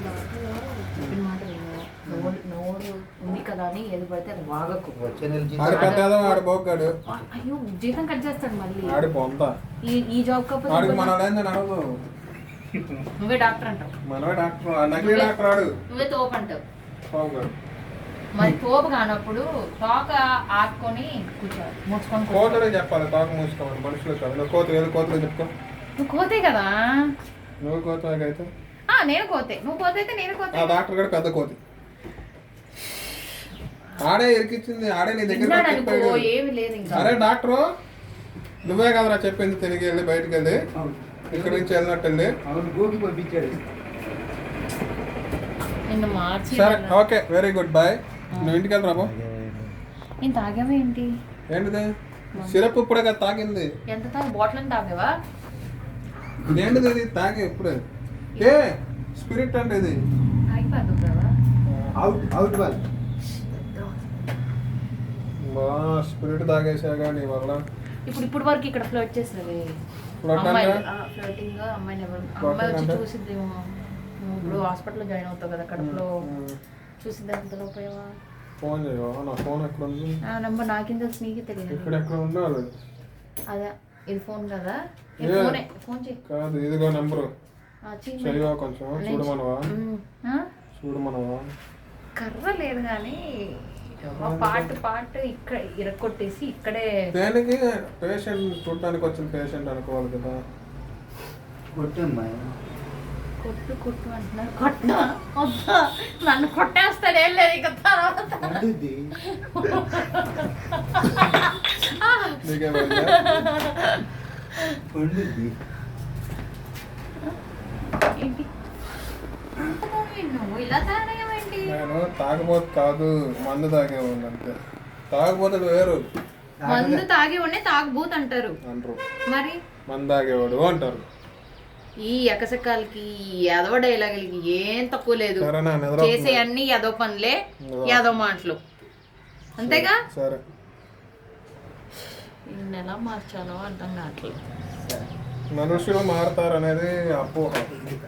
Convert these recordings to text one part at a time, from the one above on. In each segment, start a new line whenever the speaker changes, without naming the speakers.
చెప్పిన మాట నోరు ఉంది కదా అని ఏది పడితే అది వాగకు. అయ్యో జీతం కట్ చేస్తాడు మళ్ళీ ఈ జాబ్ కాకపోతే నువ్వే డాక్టర్ అంటావు, నువ్వే తోపు అంటావు. మరి తోపు కానప్పుడు తోక ఆపుకొని కూర్చోవాలి, మూసుకొని
కోతలే చెప్పాలి. తోక మూసుకోవాలి, మనుషులు కాదు. నువ్వు కోత ఏది కోతలో చెప్పుకో.
నువ్వు కోతే కదా.
నువ్వు కోత అయితే
నేను కోతే, నువ్వు కోత అయితే నేను కోతే.
డాక్టర్ కూడా పెద్ద కోతి. ఆడే ఇరికిచ్చింది, ఆడే నీ దగ్గర
ఏమి లేదు ఇంకా.
అరే డాక్టరు నువ్వే కదరా చెప్పింది, తిరిగి వెళ్ళి బయటకు వెళ్ళి ఇక్కడ నుంచి వెళ్ళినట్టు వెళ్ళి
పంపించాడు.
నిన్ను మార్చి.
సరే ఓకే, వెరీ గుడ్, బాయ్. నువ్వు ఇంటికి వెళ్ళరా బాబు.
నేను తాగావేంటి?
ఏంటిది? సిరప్ ఇప్పుడే కదా తాగింది.
ఎంత తాగి? బాటిల్ అని తాగావా?
ఇదేంటిది? ఇది తాగే ఇప్పుడే. ఏ స్పిరిట్ అంటే ఇది
అయిపోద్దు కదా.
అవుట్ బాల్
స్పిరిట్ తాగేసాగా నీ వల్ల.
ఇప్పుడు వరకు ఇక్కడ ఫ్లోట్ చేసేది అమ్మాయి, ఫ్లోటింగ్ అమ్మాయిని ఎవరు అమ్మాయి వచ్చి చూసిద్దేమో. నువ్వు ఇప్పుడు హాస్పిటల్లో జాయిన్ అవుతావు కదా, కడుపులో చూసిద్దా ఎంతలో పోయావా?
ఫోన్ చేయవా? నా ఫోన్ ఎక్కడ ఉంది?
నెంబర్ నాకేం తెలుసు, నీకే తెలియదు.
ఇక్కడ ఎక్కడ ఉండాలి?
అదే ఇది ఫోన్ కదా, ఫోన్ చేయి.
కాదు ఇదిగో నెంబరు చెయ్యవా? కొంచెం చూడమనవా? చూడమనవా?
కర్ర లేదు కానీ పార్ట్ ఇక్కడ ఇరక్కొట్టేసి ఇక్కడే.
దేనికి? పేషెంట్ చూడటానికి వచ్చిన పేషెంట్ అనుకోవాలి కదా.
కొట్టు అంటున్నారు. కొట్టు నన్ను కొట్టేస్తాడు. ఏం లేదు ఇక తర్వాత. ఏంటి నువ్వు ఇలా తాగేవేంటి?
నేను తాగబోతు కాదు, మందు తాగేవాడిని అంతే. తాగబోతుడు వేరు.
మందు తాగి ఉండే తాగబోతు అంటారు. మరి
మందు తాగేవాడు అంటారు.
ఈ ఎకసకాలకి ఎదవ డైలాగులకి ఏం తక్కువ లేదు. చేసే అన్ని ఎదో పనులే, ఎదో మాటలు, అంతేగా.
సరే
ఎలా మార్చాలో అర్థం కావట్లేదు.
మనుషులు మారుతారు అనేది అపోహ.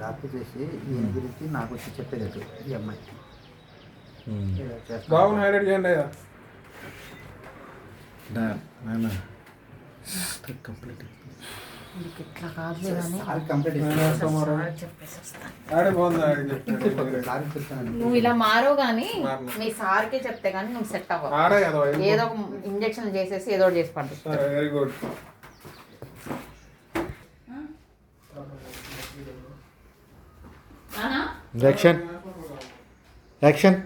అప్పు చేసి దీని గురించి నాకు వచ్చి చెప్పేది ఈ అమ్మాయి.
బాగుంది, హైలైట్ చేయండి అయ్యా.
ఇట్లా కాదు నువ్వు ఇలా మారో గానీ మీ సార్కే చెప్తే గానీ నువ్వు సెట్ అవ్వవు. ఏదో ఒక ఇంజక్షన్ చేసేసి ఏదో చేసి పంపిస్తా.
Very good.
Action action.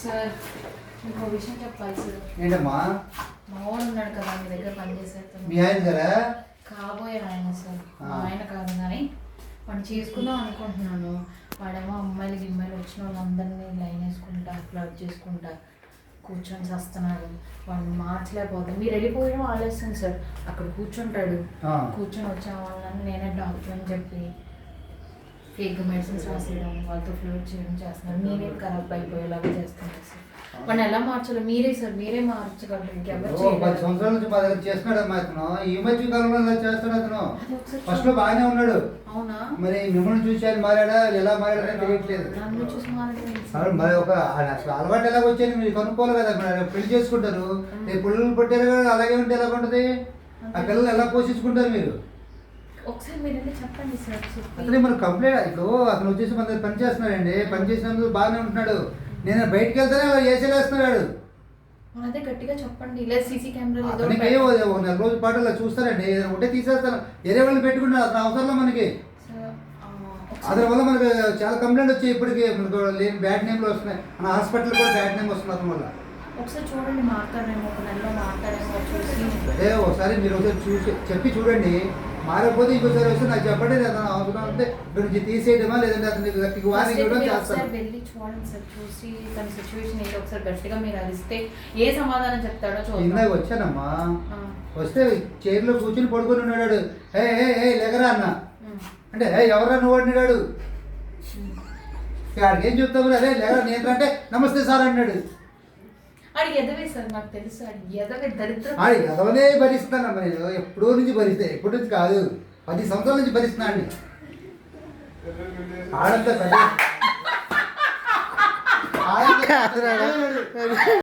Sir ఇంకో విషయం చెప్పాలి సార్.
ఏంటమ్మా?
మా వాడు ఉన్నాడు కదా మీ దగ్గర పనిచేసేస్తాను.
మీ ఆయన కదా?
కాబోయే ఆయన సార్, మా ఆయన కాదు కానీ వాడిని చేసుకుందాం అనుకుంటున్నాను. వాడేమో అమ్మాయిలు గిమ్మాయిలు వచ్చిన వాళ్ళందరినీ లైన్ వేసుకుంటా ఫ్లడ్ చేసుకుంటా కూర్చొని వస్తున్నాడు. వాడిని మార్చలేకపోతే మీరు వెళ్ళిపోయడం ఆలస్యం సార్. అక్కడ కూర్చుంటాడు, కూర్చొని వచ్చే వాళ్ళని నేనే డాక్టర్ అని చెప్పి ఫేక్ మెడిసిన్స్ రాసేయడం, వాళ్ళతో ఫ్లూట్ చేయడం చేస్తున్నారు. నేనే ఖరాబ్ అయిపోయేలాగా చేస్తున్నాను సార్. వాడిని ఎలా మార్చాలో మీరే సార్, మీరే మార్చగలరు. ఇంకెవరు
10 సంవత్సరాల నుంచి మా దగ్గర చేస్తున్నాడు అమ్మా అతను. ఈ మధ్య కాలంలో చేస్తాడు అతను. ఫస్ట్ లో బాగానే ఉన్నాడు.
అవునా?
మరి మిమ్మల్ని చూసి ఆయన మారాడా, ఎలా మారాడని తెలియట్లేదు.
నన్ను చూసి మారాడు.
మరి ఒక అసలు అలవాటు ఎలాగ వచ్చేది మీరు కనుక్కోవాలి కదా. పెళ్లి చేసుకుంటారు, పిల్లలు పుట్టారు కదా, అలాగే ఉంటే ఎలా ఉంటుంది? ఆ పిల్లలు ఎలా పోషించుకుంటారు మీరు?
ఒకసారి మీరు చెప్పండి సార్.
అతనే మరి కంప్లైంట్ ఇప్పుడు అతను వచ్చేసి మన దగ్గర పని చేస్తున్నాడండి. పని చేసినందుకు బాగానే ఉంటున్నాడు. నేను బయటకు వెళ్తానే అలా చేసేస్తున్నాడు.
అదే గట్టిగా చెప్పండి. లేదా సీసీ కెమెరా
ఒక నెల రోజుల పాటు అలా చూస్తారండి. ఏదైనా ఉంటే తీసేస్తాను. వేరే వాళ్ళని పెట్టుకున్నాడు అతను అవసరంలో మనకి. అతని వల్ల మనకి చాలా కంప్లైంట్ వచ్చాయి. ఇప్పటికి లేని బ్యాడ్ నేమ్లు వస్తున్నాయి. మన హాస్పిటల్ కూడా బ్యాడ్ నేమ్ వస్తుంది అతని వల్ల.
ఒకసారి చూడండి, మాట్లాడేమో ఒక నెలలో మాట్లాడేమో చూసి
అదే ఒకసారి మీరు ఒకసారి చూసి చెప్పి చూడండి. మారకపోతే ఇంకోసారి వస్తే నాకు చెప్పండి. అతను అవసరం అంటే ఇక్కడ నుంచి తీసేయడమా లేదంటే అతనికి గట్టిగా వార్నింగ్ ఇవ్వడం చేస్తాను.
వెళ్ళి చూడండి సార్. చూసి తన సిచ్యువేషన్ ఏంటి ఒకసారి గట్టిగా మీరు అరిస్తే ఏ సమాధానం చెప్తాడో చూడండి.
ఇందాక వచ్చానమ్మా, వస్తే చైర్లో కూర్చుని పడుకొని ఉన్నాడు. హే హే హే లేకరా అన్న అంటే ఎవరా నువ్వు అడినాడు. ఆడికి ఏం చెప్తావు? అదే లేకరా నేను అంటే నమస్తే సార్ అన్నాడు.
ఆడి ఎదవే సార్, నాకు తెలుసు. ఆడి ఎదవే దరిద్రం.
ఆడి ఎదవనే భరిస్తానమ్మా నేను. ఎప్పుడో నుంచి భరిస్తే, ఎప్పటి నుంచి కాదు, 10 సంవత్సరాల నుంచి భరిస్తున్నాను. ఆడంతా ఆడంతా